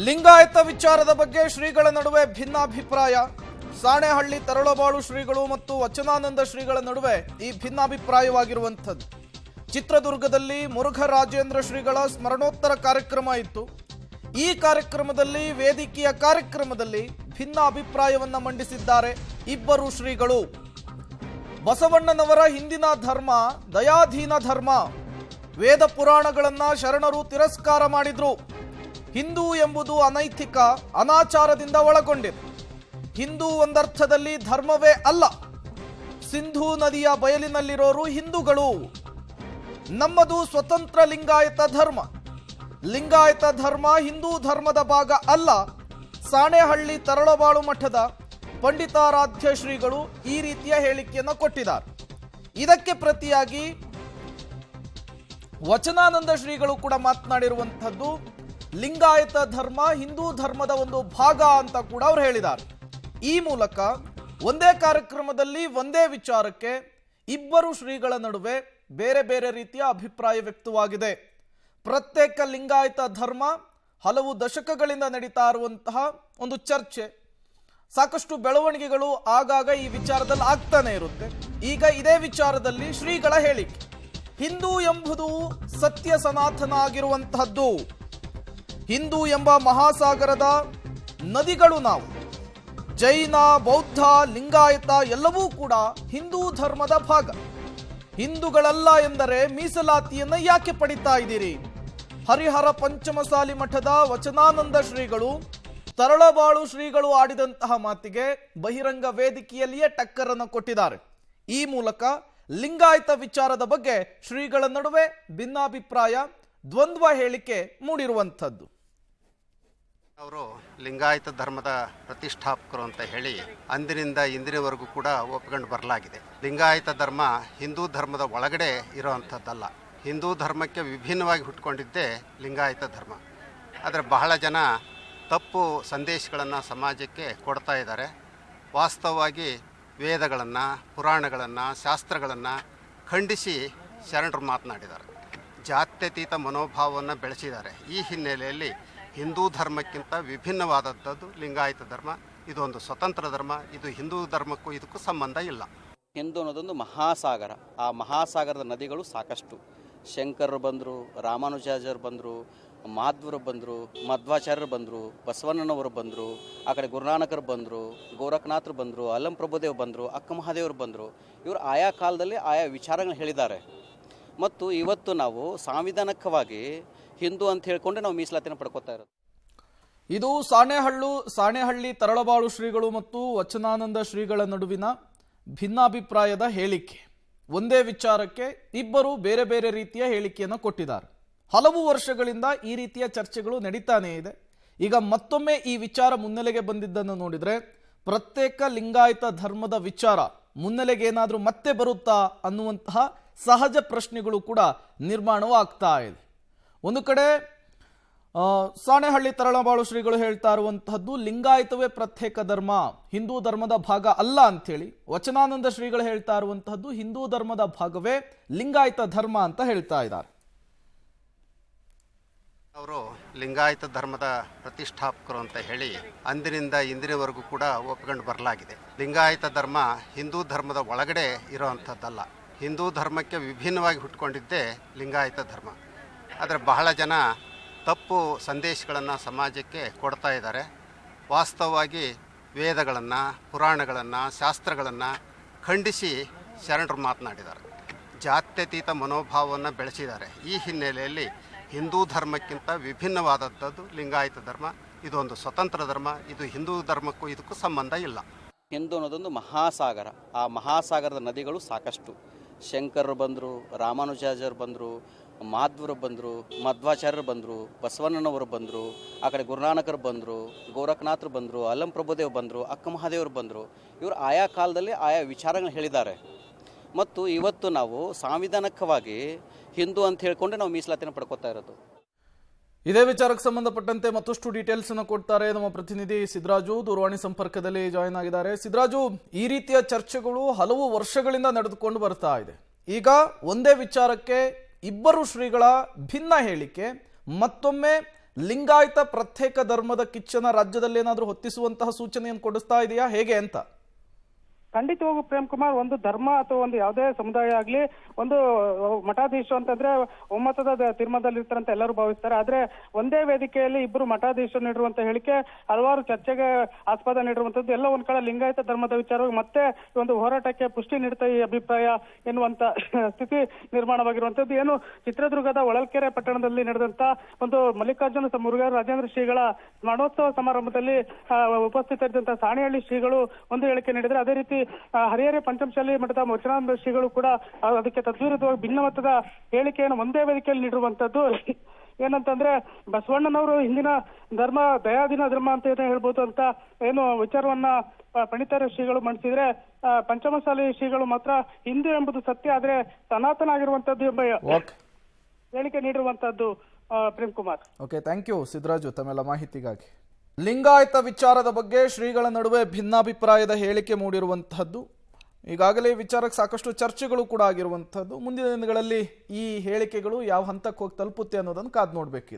ಲಿಂಗಾಯತ ವಿಚಾರದ ಬಗ್ಗೆ ಶ್ರೀಗಳ ನಡುವೆ ಭಿನ್ನಾಭಿಪ್ರಾಯ. ಸಾಣೆಹಳ್ಳಿ ತರಳಬಾಳು ಶ್ರೀಗಳು ಮತ್ತು ವಚನಾನಂದ ಶ್ರೀಗಳ ನಡುವೆ ಈ ಭಿನ್ನಾಭಿಪ್ರಾಯವಾಗಿರುವಂಥದ್ದು. ಚಿತ್ರದುರ್ಗದಲ್ಲಿ ಮುರುಘರಾಜೇಂದ್ರ ಶ್ರೀಗಳ ಸ್ಮರಣೋತ್ತರ ಕಾರ್ಯಕ್ರಮ ಇತ್ತು. ಈ ಕಾರ್ಯಕ್ರಮದಲ್ಲಿ ವೇದಿಕೆಯ ಕಾರ್ಯಕ್ರಮದಲ್ಲಿ ಭಿನ್ನ ಅಭಿಪ್ರಾಯವನ್ನ ಮಂಡಿಸಿದ್ದಾರೆ ಇಬ್ಬರು ಶ್ರೀಗಳು. ಬಸವಣ್ಣನವರ ಹಿಂದಿನ ಧರ್ಮ ದಯಾಧೀನ ಧರ್ಮ. ವೇದ ಪುರಾಣಗಳನ್ನ ಶರಣರು ತಿರಸ್ಕಾರ ಮಾಡಿದ್ರು. ಹಿಂದೂ ಎಂಬುದು ಅನೈತಿಕ, ಅನಾಚಾರದಿಂದ ಒಳಗೊಂಡಿದೆ. ಹಿಂದೂ ಒಂದರ್ಥದಲ್ಲಿ ಧರ್ಮವೇ ಅಲ್ಲ. ಸಿಂಧೂ ನದಿಯ ಬಯಲಿನಲ್ಲಿರೋರು ಹಿಂದೂಗಳು. ನಮ್ಮದು ಸ್ವತಂತ್ರ ಲಿಂಗಾಯತ ಧರ್ಮ. ಲಿಂಗಾಯತ ಧರ್ಮ ಹಿಂದೂ ಧರ್ಮದ ಭಾಗ ಅಲ್ಲ. ಸಾಣೆಹಳ್ಳಿ ತರಳಬಾಳು ಮಠದ ಪಂಡಿತಾರಾಧ್ಯ ಶ್ರೀಗಳು ಈ ರೀತಿಯ ಹೇಳಿಕೆಯನ್ನು ಕೊಟ್ಟಿದ್ದಾರೆ. ಇದಕ್ಕೆ ಪ್ರತಿಯಾಗಿ ವಚನಾನಂದ ಶ್ರೀಗಳು ಕೂಡ ಮಾತನಾಡಿರುವಂಥದ್ದು ಲಿಂಗಾಯತ ಧರ್ಮ ಹಿಂದೂ ಧರ್ಮದ ಒಂದು ಭಾಗ ಅಂತ ಕೂಡ ಅವರು ಹೇಳಿದ್ದಾರೆ. ಈ ಮೂಲಕ ಒಂದೇ ಕಾರ್ಯಕ್ರಮದಲ್ಲಿ ಒಂದೇ ವಿಚಾರಕ್ಕೆ ಇಬ್ಬರು ಶ್ರೀಗಳ ನಡುವೆ ಬೇರೆ ಬೇರೆ ರೀತಿಯ ಅಭಿಪ್ರಾಯ ವ್ಯಕ್ತವಾಗಿದೆ. ಪ್ರತ್ಯೇಕ ಲಿಂಗಾಯತ ಧರ್ಮ ಹಲವು ದಶಕಗಳಿಂದ ನಡೀತಾ ಇರುವಂತಹ ಒಂದು ಚರ್ಚೆ. ಸಾಕಷ್ಟು ಬೆಳವಣಿಗೆಗಳು ಆಗಾಗ ಈ ವಿಚಾರದಲ್ಲಿ ಆಗ್ತಾನೆ ಇರುತ್ತೆ. ಈಗ ಇದೇ ವಿಚಾರದಲ್ಲಿ ಶ್ರೀಗಳ ಹೇಳಿಕೆ, ಹಿಂದೂ ಎಂಬುದು ಸತ್ಯ ಸನಾತನ ಆಗಿರುವಂತಹದ್ದು. ಹಿಂದೂ ಎಂಬ ಮಹಾಸಾಗರದ ನದಿಗಳು ನಾವು. ಜೈನ, ಬೌದ್ಧ, ಲಿಂಗಾಯತ ಎಲ್ಲವೂ ಕೂಡ ಹಿಂದೂ ಧರ್ಮದ ಭಾಗ. ಹಿಂದೂಗಳಲ್ಲ ಎಂದರೆ ಮೀಸಲಾತಿಯನ್ನ ಯಾಕೆ ಪಡಿತಾ ಇದ್ದೀರಿ? ಹರಿಹರ ಪಂಚಮಸಾಲಿ ಮಠದ ವಚನಾನಂದ ಶ್ರೀಗಳು ತರಳಬಾಳು ಶ್ರೀಗಳು ಆಡಿದಂತಹ ಮಾತಿಗೆ ಬಹಿರಂಗ ವೇದಿಕೆಯಲ್ಲಿಯೇ ಟಕ್ಕರನ್ನು ಕೊಟ್ಟಿದ್ದಾರೆ. ಈ ಮೂಲಕ ಲಿಂಗಾಯತ ವಿಚಾರದ ಬಗ್ಗೆ ಶ್ರೀಗಳ ನಡುವೆ ಭಿನ್ನಾಭಿಪ್ರಾಯ, ದ್ವಂದ್ವ ಹೇಳಿಕೆ ಮೂಡಿರುವಂಥದ್ದು. ಅವರು ಲಿಂಗಾಯತ ಧರ್ಮದ ಪ್ರತಿಷ್ಠಾಪಕರು ಅಂತ ಹೇಳಿ ಅಂದಿನಿಂದ ಇಂದಿನವರೆಗೂ ಕೂಡ ಒಪ್ಕೊಂಡು ಬರಲಾಗಿದೆ. ಲಿಂಗಾಯತ ಧರ್ಮ ಹಿಂದೂ ಧರ್ಮದ ಒಳಗಡೆ ಇರೋವಂಥದ್ದಲ್ಲ. ಹಿಂದೂ ಧರ್ಮಕ್ಕೆ ವಿಭಿನ್ನವಾಗಿ ಹುಟ್ಕೊಂಡಿದ್ದೇ ಲಿಂಗಾಯತ ಧರ್ಮ. ಆದರೆ ಬಹಳ ಜನ ತಪ್ಪು ಸಂದೇಶಗಳನ್ನು ಸಮಾಜಕ್ಕೆ ಕೊಡ್ತಾ ಇದ್ದಾರೆ. ವಾಸ್ತವವಾಗಿ ವೇದಗಳನ್ನು, ಪುರಾಣಗಳನ್ನು, ಶಾಸ್ತ್ರಗಳನ್ನು ಖಂಡಿಸಿ ಶರಣರು ಮಾತನಾಡಿದ್ದಾರೆ. ಜಾತ್ಯತೀತ ಮನೋಭಾವವನ್ನು ಬೆಳೆಸಿದ್ದಾರೆ. ಈ ಹಿನ್ನೆಲೆಯಲ್ಲಿ ಹಿಂದೂ ಧರ್ಮಕ್ಕಿಂತ ವಿಭಿನ್ನವಾದದ್ದು ಲಿಂಗಾಯತ ಧರ್ಮ. ಇದೊಂದು ಸ್ವತಂತ್ರ ಧರ್ಮ. ಇದು ಹಿಂದೂ ಧರ್ಮಕ್ಕೂ ಇದಕ್ಕೂ ಸಂಬಂಧ ಇಲ್ಲ. ಹಿಂದೂ ಅನ್ನೋದೊಂದು ಮಹಾಸಾಗರ. ಆ ಮಹಾಸಾಗರದ ನದಿಗಳು ಸಾಕಷ್ಟು. ಶಂಕರರು ಬಂದರು, ರಾಮಾನುಜಾಚಾರ್ಯರು ಬಂದರು, ಮಾಧ್ವರು ಬಂದರು, ಮಧ್ವಾಚಾರ್ಯರು ಬಂದರು, ಬಸವಣ್ಣನವರು ಬಂದರು, ಆ ಕಡೆ ಗುರುನಾನಕರು ಬಂದರು, ಗೋರಖನಾಥರು ಬಂದರು, ಅಲ್ಲಂ ಪ್ರಭುದೇವ್ ಬಂದರು, ಅಕ್ಕ ಮಹಾದೇವರು ಬಂದರು. ಇವರು ಆಯಾ ಕಾಲದಲ್ಲಿ ಆಯಾ ವಿಚಾರಗಳನ್ನ ಹೇಳಿದ್ದಾರೆ. ಮತ್ತು ಇವತ್ತು ನಾವು ಸಾಂವಿಧಾನಿಕವಾಗಿ ಹಿಂದೂ ಅಂತ ಹೇಳ್ಕೊಂಡೆ ನಾವು ಮೀಸಲಾತಿನ ಪಡ್ಕೋತಾ ಇರೋದು. ಇದು ಸಾಣೆಹಳ್ಳಿ ತರಳಬಾಳು ಶ್ರೀಗಳು ಮತ್ತು ವಚನಾನಂದ ಶ್ರೀಗಳ ನಡುವಿನ ಭಿನ್ನಾಭಿಪ್ರಾಯದ ಹೇಳಿಕೆ. ಒಂದೇ ವಿಚಾರಕ್ಕೆ ಇಬ್ಬರು ಬೇರೆ ಬೇರೆ ರೀತಿಯ ಹೇಳಿಕೆಯನ್ನು ಕೊಟ್ಟಿದ್ದಾರೆ. ಹಲವು ವರ್ಷಗಳಿಂದ ಈ ರೀತಿಯ ಚರ್ಚೆಗಳು ನಡೀತಾನೇ ಇದೆ. ಈಗ ಮತ್ತೊಮ್ಮೆ ಈ ವಿಚಾರ ಮುನ್ನೆಲೆಗೆ ಬಂದಿದ್ದನ್ನು ನೋಡಿದರೆ ಪ್ರತ್ಯೇಕ ಲಿಂಗಾಯತ ಧರ್ಮದ ವಿಚಾರ ಮುನ್ನೆಲೆಗೆ ಏನಾದರೂ ಮತ್ತೆ ಬರುತ್ತಾ ಅನ್ನುವಂತಹ ಸಹಜ ಪ್ರಶ್ನೆಗಳು ಕೂಡ ನಿರ್ಮಾಣವಾಗ್ತಾ ಇದೆ. ಒಂದು ಕಡೆ ಸಾಣೆಹಳ್ಳಿ ತರಳಬಾಳು ಶ್ರೀಗಳು ಹೇಳ್ತಾ ಇರುವಂತಹದ್ದು ಲಿಂಗಾಯತವೇ ಪ್ರತ್ಯೇಕ ಧರ್ಮ, ಹಿಂದೂ ಧರ್ಮದ ಭಾಗ ಅಲ್ಲ ಅಂಥೇಳಿ. ವಚನಾನಂದ ಶ್ರೀಗಳು ಹೇಳ್ತಾ ಇರುವಂತಹದ್ದು ಹಿಂದೂ ಧರ್ಮದ ಭಾಗವೇ ಲಿಂಗಾಯತ ಧರ್ಮ ಅಂತ ಹೇಳ್ತಾ ಇದ್ದಾರೆ. ಅವರು ಲಿಂಗಾಯತ ಧರ್ಮದ ಪ್ರತಿಷ್ಠಾಪಕರು ಅಂತ ಹೇಳಿ ಅಂದಿನಿಂದ ಇಂದಿನವರೆಗೂ ಕೂಡ ಒಪ್ಕೊಂಡು ಬರಲಾಗಿದೆ. ಲಿಂಗಾಯತ ಧರ್ಮ ಹಿಂದೂ ಧರ್ಮದ ಒಳಗಡೆ ಇರೋವಂಥದ್ದಲ್ಲ. ಹಿಂದೂ ಧರ್ಮಕ್ಕೆ ವಿಭಿನ್ನವಾಗಿ ಹುಟ್ಕೊಂಡಿದ್ದೇ ಲಿಂಗಾಯತ ಧರ್ಮ. ಆದರೆ ಬಹಳ ಜನ ತಪ್ಪು ಸಂದೇಶಗಳನ್ನು ಸಮಾಜಕ್ಕೆ ಕೊಡ್ತಾ ಇದ್ದಾರೆ. ವಾಸ್ತವವಾಗಿ ವೇದಗಳನ್ನು, ಪುರಾಣಗಳನ್ನು, ಶಾಸ್ತ್ರಗಳನ್ನು ಖಂಡಿಸಿ ಶರಣರು ಮಾತನಾಡಿದ್ದಾರೆ. ಜಾತ್ಯತೀತ ಮನೋಭಾವವನ್ನು ಬೆಳೆಸಿದ್ದಾರೆ. ಈ ಹಿನ್ನೆಲೆಯಲ್ಲಿ ಹಿಂದೂ ಧರ್ಮಕ್ಕಿಂತ ವಿಭಿನ್ನವಾದದ್ದು ಲಿಂಗಾಯತ ಧರ್ಮ. ಇದೊಂದು ಸ್ವತಂತ್ರ ಧರ್ಮ. ಇದು ಹಿಂದೂ ಧರ್ಮಕ್ಕೂ ಇದಕ್ಕೂ ಸಂಬಂಧ ಇಲ್ಲ. ಹಿಂದೂ ಅನ್ನೋದೊಂದು ಮಹಾಸಾಗರ. ಆ ಮಹಾಸಾಗರದ ನದಿಗಳು ಸಾಕಷ್ಟು. ಶಂಕರರು ಬಂದರು, ರಾಮಾನುಜಾಚಾರ್ಯರು ಬಂದರು, ಮಾಧ್ವರು ಬಂದರು, ಮಧ್ವಾಚಾರ್ಯರು ಬಂದರು, ಬಸವಣ್ಣನವರು ಬಂದರು, ಆ ಕಡೆ ಗುರುನಾನಕರು ಬಂದರು, ಗೋರಖನಾಥರು ಬಂದರು, ಅಲ್ಲಂ ಪ್ರಭುದೇವ್ ಬಂದರು, ಅಕ್ಕ ಮಹಾದೇವರು ಬಂದರು. ಇವರು ಆಯಾ ಕಾಲದಲ್ಲಿ ಆಯಾ ವಿಚಾರಗಳನ್ನ ಹೇಳಿದ್ದಾರೆ. ಮತ್ತು ಇವತ್ತು ನಾವು ಸಾಂವಿಧಾನಿಕವಾಗಿ ಹಿಂದೂ ಅಂತ ಹೇಳ್ಕೊಂಡೆ ನಾವು ಮೀಸಲಾತಿನ ಪಡ್ಕೋತಾ ಇರೋದು. ಇದೇ ವಿಚಾರಕ್ಕೆ ಸಂಬಂಧಪಟ್ಟಂತೆ ಮತ್ತಷ್ಟು ಡೀಟೇಲ್ಸ್ ಅನ್ನು ಕೊಡ್ತಾರೆ ನಮ್ಮ ಪ್ರತಿನಿಧಿ ಸಿದ್ದರಾಜು. ದೂರವಾಣಿ ಸಂಪರ್ಕದಲ್ಲಿ ಜಾಯಿನ್ ಆಗಿದ್ದಾರೆ. ಸಿದ್ದರಾಜು, ಈ ರೀತಿಯ ಚರ್ಚೆಗಳು ಹಲವು ವರ್ಷಗಳಿಂದ ನಡೆದುಕೊಂಡು ಬರ್ತಾ ಇದೆ. ಈಗ ಒಂದೇ ವಿಚಾರಕ್ಕೆ ಇಬ್ಬರು ಶ್ರೀಗಳ ಭಿನ್ನ ಹೇಳಿಕೆ, ಮತ್ತೊಮ್ಮೆ ಲಿಂಗಾಯತ ಪ್ರತ್ಯೇಕ ಧರ್ಮದ ಕಿಚ್ಚನ ರಾಜ್ಯದಲ್ಲಿ ಏನಾದರೂ ಹೊತ್ತಿಸುವಂತಹ ಸೂಚನೆಯನ್ನು ಕೊಡಿಸ್ತಾ ಇದೆಯಾ, ಹೇಗೆ ಅಂತ? ಖಂಡಿತವಾಗೂ ಪ್ರೇಮ್ ಕುಮಾರ್, ಒಂದು ಧರ್ಮ ಅಥವಾ ಒಂದು ಯಾವುದೇ ಸಮುದಾಯ ಆಗ್ಲಿ, ಒಂದು ಮಠಾಧೀಶರು ಅಂತಂದ್ರೆ ಒಮ್ಮತದ ತೀರ್ಮಾನದಲ್ಲಿ ಇರ್ತಾರಂತ ಎಲ್ಲರೂ ಭಾವಿಸ್ತಾರೆ. ಆದ್ರೆ ಒಂದೇ ವೇದಿಕೆಯಲ್ಲಿ ಇಬ್ಬರು ಮಠಾಧೀಶರು ನೀಡಿರುವಂತ ಹೇಳಿಕೆ ಹಲವಾರು ಚರ್ಚೆಗೆ ಆಸ್ಪದ ನೀಡಿರುವಂತದ್ದು. ಎಲ್ಲ ಒಂದ್ ಕಡೆ ಲಿಂಗಾಯತ ಧರ್ಮದ ವಿಚಾರವಾಗಿ ಮತ್ತೆ ಒಂದು ಹೋರಾಟಕ್ಕೆ ಪುಷ್ಟಿ ನೀಡ್ತಾ ಈ ಅಭಿಪ್ರಾಯ ಎನ್ನುವಂತ ಸ್ಥಿತಿ ನಿರ್ಮಾಣವಾಗಿರುವಂತದ್ದು. ಏನು ಚಿತ್ರದುರ್ಗದ ಹೊಳಲ್ಕೆರೆ ಪಟ್ಟಣದಲ್ಲಿ ನಡೆದಂತ ಒಂದು ಮಲ್ಲಿಕಾರ್ಜುನ ಮುರುಘಾ ರಾಜೇಂದ್ರ ಶ್ರೀಗಳ ಸ್ಮರಣೋತ್ಸವ ಸಮಾರಂಭದಲ್ಲಿ ಉಪಸ್ಥಿತರಿದ್ದಂತಹ ಸಾಣೇಹಳ್ಳಿ ಶ್ರೀಗಳು ಒಂದು ಹೇಳಿಕೆ ನೀಡಿದ್ರೆ, ಅದೇ ರೀತಿ ಹರಿಹರ ಪಂಚಮಶಾಲಿ ಮಠದ ವಚನಾನಂದ ಶ್ರೀಗಳು ಕೂಡ ಅದಕ್ಕೆ ತದ್ವಿರುದ್ಧವಾಗಿ ಭಿನ್ನಮತದ ಹೇಳಿಕೆಯನ್ನು ಒಂದೇ ವೇದಿಕೆಯಲ್ಲಿ ನೀಡಿರುವಂತದ್ದು. ಏನಂತಂದ್ರೆ, ಬಸವಣ್ಣನವರು ಹಿಂದಿನ ಧರ್ಮ ದಯಾದಿನ ಧರ್ಮ ಅಂತ ಹೇಳ್ಬೋದು ಅಂತ ಏನು ವಿಚಾರವನ್ನ ಪಂಡಿತರ ಶ್ರೀಗಳು ಮಂಡಿಸಿದ್ರೆ, ಪಂಚಮಶಾಲಿ ಶ್ರೀಗಳು ಮಾತ್ರ ಹಿಂದೂ ಎಂಬುದು ಸತ್ಯ, ಆದ್ರೆ ಸನಾತನ ಆಗಿರುವಂತದ್ದು ಎಂಬ ಹೇಳಿಕೆ ನೀಡಿರುವಂತದ್ದು. Prem Kumar, okay, thank you Siddaraju ತಮ್ಮೆಲ್ಲ ಮಾಹಿತಿಗಾಗಿ. ಲಿಂಗಾಯತ ವಿಚಾರದ ಬಗ್ಗೆ ಶ್ರೀಗಳ ನಡುವೆ ಭಿನ್ನಾಭಿಪ್ರಾಯದ ಹೇಳಿಕೆ ಮೂಡಿರುವಂತಹದ್ದು. ಈಗಾಗಲೇ ವಿಚಾರಕ್ಕೆ ಸಾಕಷ್ಟು ಚರ್ಚೆಗಳು ಕೂಡ ಆಗಿರುವಂತಹದ್ದು. ಮುಂದಿನ ದಿನಗಳಲ್ಲಿ ಈ ಹೇಳಿಕೆಗಳು ಯಾವ ಹಂತಕ್ಕೆ ಹೋಗಿ ತಲುಪುತ್ತೆ ಅನ್ನೋದನ್ನು ಕಾದು ನೋಡಬೇಕಿದೆ.